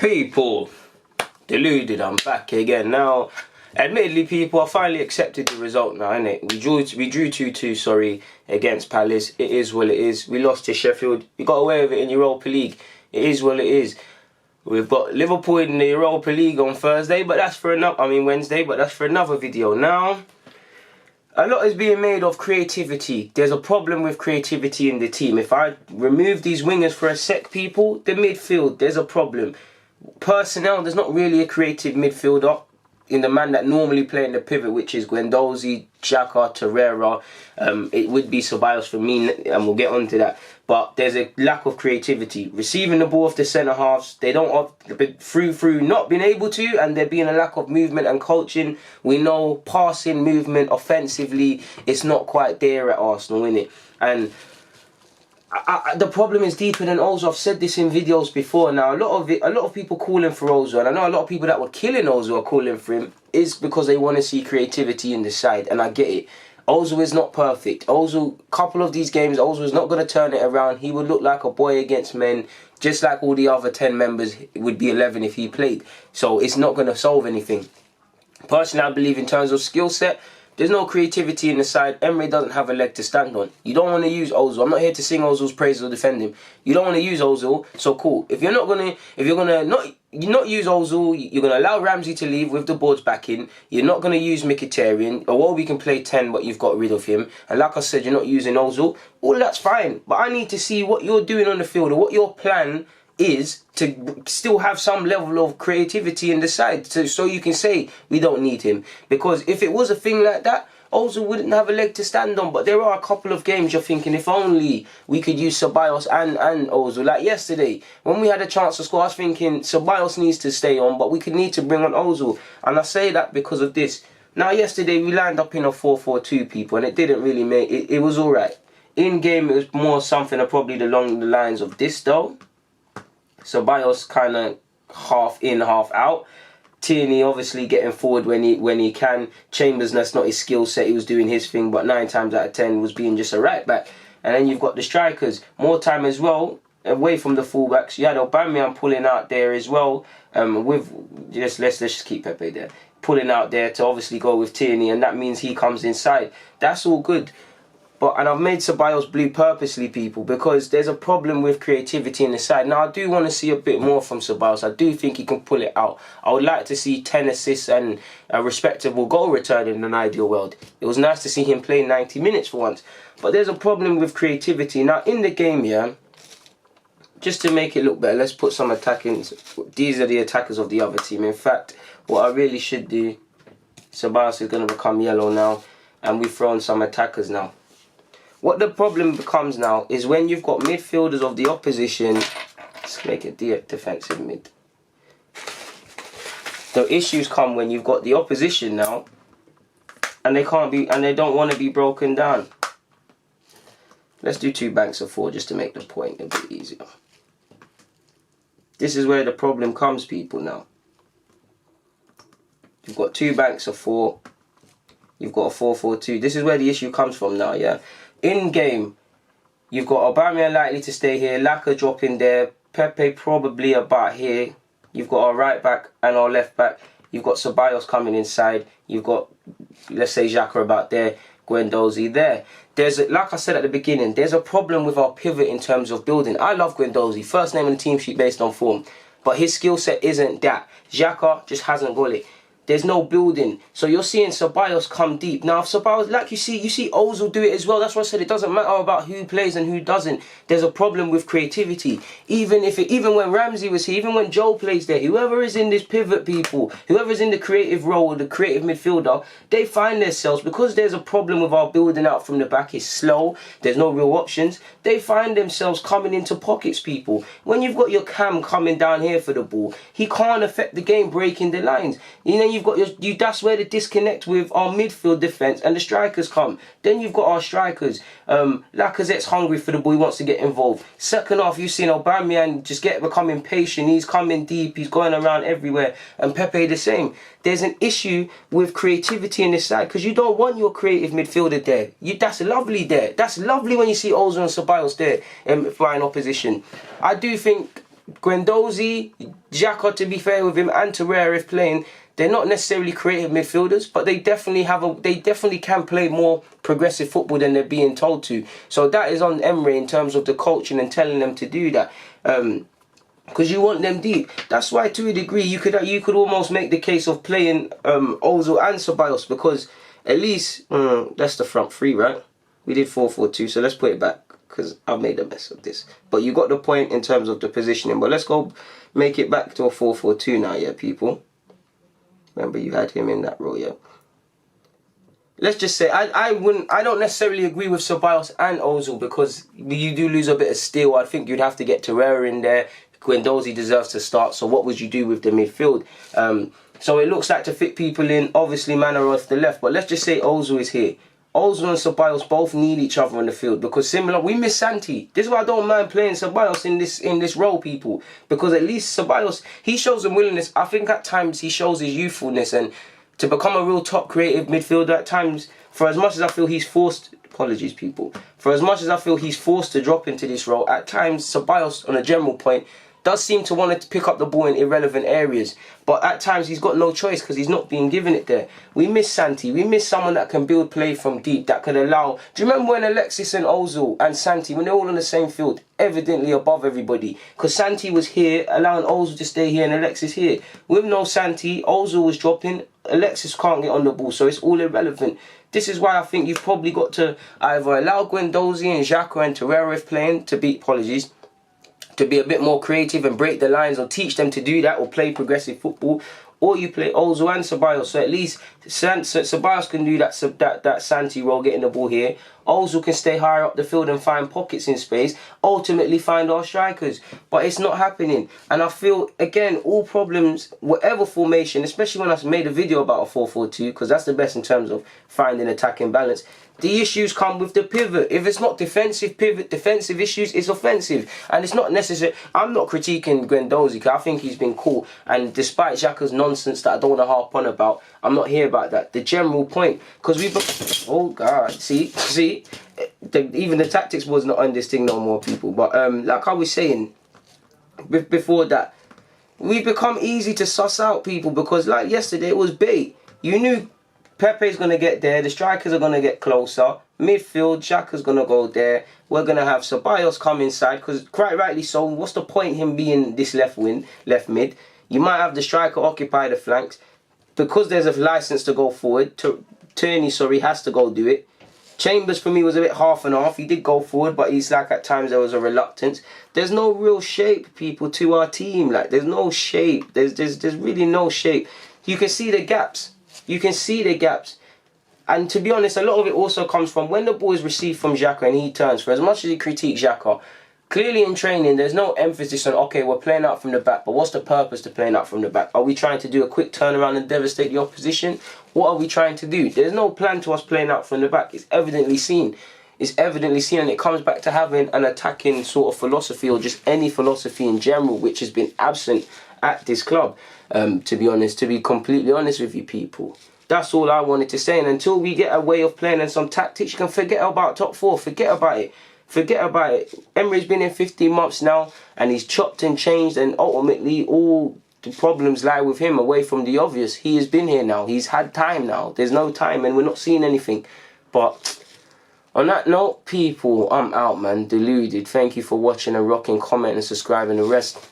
People, Deluded, I'm back again. Now, admittedly, people, I finally accepted the result now, innit? We drew 2-2, sorry, against Palace. It is what it is. We lost to Sheffield. We got away with it in Europa League. It is what it is. We've got Liverpool in the Europa League on Thursday, but that's for another, Wednesday, but that's for another video. Now, a lot is being made of creativity. There's a problem with creativity in the team. If I remove these wingers for a sec, people, the midfield, there's a problem. Personnel, there's not really a creative midfielder in the man that normally play in the pivot, which is Guendouzi, XHAKA, Torreira. It would be Ceballos for me, and we'll get on to that. But there's a lack of creativity. Receiving the ball off the centre halves, they don't through not being able to, and there being a lack of movement and coaching. We know passing, movement, offensively, it's not quite there at Arsenal, innit? And the problem is deeper than Ozil. I've said this in videos before. Now, a lot of people calling for Ozil, and I know a lot of people that were killing Ozil are calling for him, is because they want to see creativity in the side, and I get it. Ozil is not perfect. Ozil, couple of these games, Ozil is not going to turn it around. He would look like a boy against men, just like all the other 10 members would be 11 if he played. So it's not going to solve anything. Personally, I believe in terms of skill set, there's no creativity in the side. Emery doesn't have a leg to stand on. You don't want to use Ozil. I'm not here to sing Ozil's praises or defend him. You don't want to use Ozil, so cool. If you're gonna not use Ozil, you're gonna allow Ramsey to leave with the boards back in. You're not gonna use Mkhitaryan, or we can play 10, but you've got rid of him. And like I said, you're not using Ozil. All that's fine, but I need to see what you're doing on the field or what your plan is to still have some level of creativity in the side, so you can say we don't need him. Because if it was a thing like that, Ozil wouldn't have a leg to stand on. But there are a couple of games you're thinking, if only we could use Ceballos and Ozil. Like yesterday, when we had a chance to score, I was thinking Ceballos needs to stay on, but we could need to bring on Ozil. And I say that because of this. Now, yesterday we lined up in a 4-4-2, people, and it didn't really make it was alright. In game, it was more something probably along the lines of this though. Ceballos kind of half in, half out. Tierney obviously getting forward when he can. Chambers, that's not his skill set. He was doing his thing, but 9 times out of 10 was being just a right back. And then you've got the strikers. More time as well, away from the fullbacks. You had Aubameyang pulling out there as well. Let's just keep Pepe there. Pulling out there to obviously go with Tierney, and that means he comes inside. That's all good. And I've made Ceballos blue purposely, people, because there's a problem with creativity in the side. Now, I do want to see a bit more from Ceballos. I do think he can pull it out. I would like to see 10 assists and a respectable goal return in an ideal world. It was nice to see him play 90 minutes for once. But there's a problem with creativity. Now, in the game, yeah, just to make it look better, let's put some attacking. These are the attackers of the other team. In fact, what I really should do, Ceballos is going to become yellow now, and we've thrown some attackers now. What the problem becomes now is when you've got midfielders of the opposition. Let's make it defensive mid. The issues come when you've got the opposition now, and they don't want to be broken down. Let's do 2 banks of 4 just to make the point a bit easier. This is where the problem comes, people. Now you've got 2 banks of 4. You've got a 4-4-2. This is where the issue comes from now, yeah. In game, you've got Aubameyang likely to stay here, Laka dropping there, Pepe probably about here. You've got our right back and our left back. You've got Ceballos coming inside. You've got, let's say, XHAKA about there, Guendouzi there. Like I said at the beginning, there's a problem with our pivot in terms of building. I love Guendouzi, first name on the team sheet based on form, but his skill set isn't that. XHAKA just hasn't got it. There's no building. So you're seeing Ceballos come deep. Now, if Ceballos, like you see Ozil do it as well. That's why I said it doesn't matter about who plays and who doesn't. There's a problem with creativity. Even when Ramsey was here, even when Joe plays there, whoever is in this pivot, people, whoever's in the creative role or the creative midfielder, they find themselves, because there's a problem with our building out from the back, it's slow, there's no real options, they find themselves coming into pockets, people. When you've got your Cam coming down here for the ball, he can't affect the game breaking the lines. And then you've got that's where the disconnect with our midfield defence and the strikers come. Then you've got our strikers. Lacazette's hungry for the ball, he wants to get involved. Second half, you've seen Aubameyang just become impatient. He's coming deep, he's going around everywhere. And Pepe the same. There's an issue with creativity in this side, because you don't want your creative midfielder there. That's lovely there. That's lovely when you see Ozil and Ceballos there flying opposition. I do think Guendouzi, Xhaka, to be fair with him, and Torreira if playing, they're not necessarily creative midfielders, but they definitely can play more progressive football than they're being told to. So that is on Emery in terms of the coaching and telling them to do that. Because you want them deep. That's why, to a degree, you could almost make the case of playing Ozil and Ceballos, because at least that's the front three, right? We did 4-4-2, so let's put it back because I've made a mess of this. But you got the point in terms of the positioning. But let's go make it back to a 4-4-2 now, yeah, people. Remember, you had him in that role, yeah. Let's just say I don't necessarily agree with Ceballos and Ozil, because you do lose a bit of steel. I think you'd have to get Torreira in there. Guendouzi deserves to start. So what would you do with the midfield? So it looks like to fit people in. Obviously, man are off the left, but let's just say Ozil is here. Ozil and Ceballos both need each other on the field, because similar, we miss Santi. This is why I don't mind playing Ceballos in this role, people, because at least Ceballos, he shows some willingness. I think at times he shows his youthfulness, and to become a real top creative midfielder at times, for as much as I feel he's forced, apologies people, for as much as I feel he's forced to drop into this role, at times Ceballos, on a general point, does seem to want to pick up the ball in irrelevant areas. But at times he's got no choice because he's not being given it there. We miss Santi. We miss someone that can build play from deep, that could allow... Do you remember when Alexis and Ozil and Santi, when they're all on the same field, evidently above everybody? Because Santi was here, allowing Ozil to stay here and Alexis here. With no Santi, Ozil was dropping. Alexis can't get on the ball, so it's all irrelevant. This is why I think you've probably got to either allow Guendouzi and Xhaka and Torreira if playing to beat... Apologies. To be a bit more creative and break the lines, or teach them to do that, or play progressive football, or you play Ozil and Ceballos. So at least Ceballos can do that Santi role, getting the ball here. Ozil can stay higher up the field and find pockets in space, ultimately find our strikers. But it's not happening. And I feel, again, all problems, whatever formation, especially when I made a video about a 4-4-2, because that's the best in terms of finding attacking balance, the issues come with the pivot. If it's not defensive pivot, defensive issues, it's offensive. And it's not necessary. I'm not critiquing Guendouzi, because I think he's been cool. And despite Xhaka's nonsense that I don't want to harp on about, I'm not here about that. The general point, because we've... Oh, God. See? Even the tactics was not on this thing no more, people. But like I was saying before that, we've become easy to suss out, people, because like yesterday, it was bait. You knew Pepe's going to get there. The strikers are going to get closer. Midfield, Xhaka's going to go there. We're going to have Ceballos come inside, because quite rightly so, what's the point him being this left mid? You might have the striker occupy the flanks. Because there's a license to go forward, Tierney, has to go do it. Chambers, for me, was a bit half and half. He did go forward, but he's like, at times there was a reluctance. There's no real shape, people, to our team. Like, there's no shape. There's really no shape. You can see the gaps. You can see the gaps. And to be honest, a lot of it also comes from when the ball is received from Xhaka and he turns. For as much as he critiques Xhaka, clearly in training, there's no emphasis on, okay, we're playing out from the back, but what's the purpose to playing out from the back? Are we trying to do a quick turnaround and devastate the opposition? What are we trying to do? There's no plan to us playing out from the back. It's evidently seen. It's evidently seen, and it comes back to having an attacking sort of philosophy, or just any philosophy in general, which has been absent at this club, to be honest, to be completely honest with you people. That's all I wanted to say. And until we get a way of playing and some tactics, you can forget about top four. Forget about it. Forget about it. Emery's been in 15 months now, and he's chopped and changed, and ultimately all the problems lie with him, away from the obvious. He has been here now. He's had time now. There's no time, and we're not seeing anything. But on that note, people, I'm out, man. Deluded. Thank you for watching and rocking, comment and subscribing. The rest...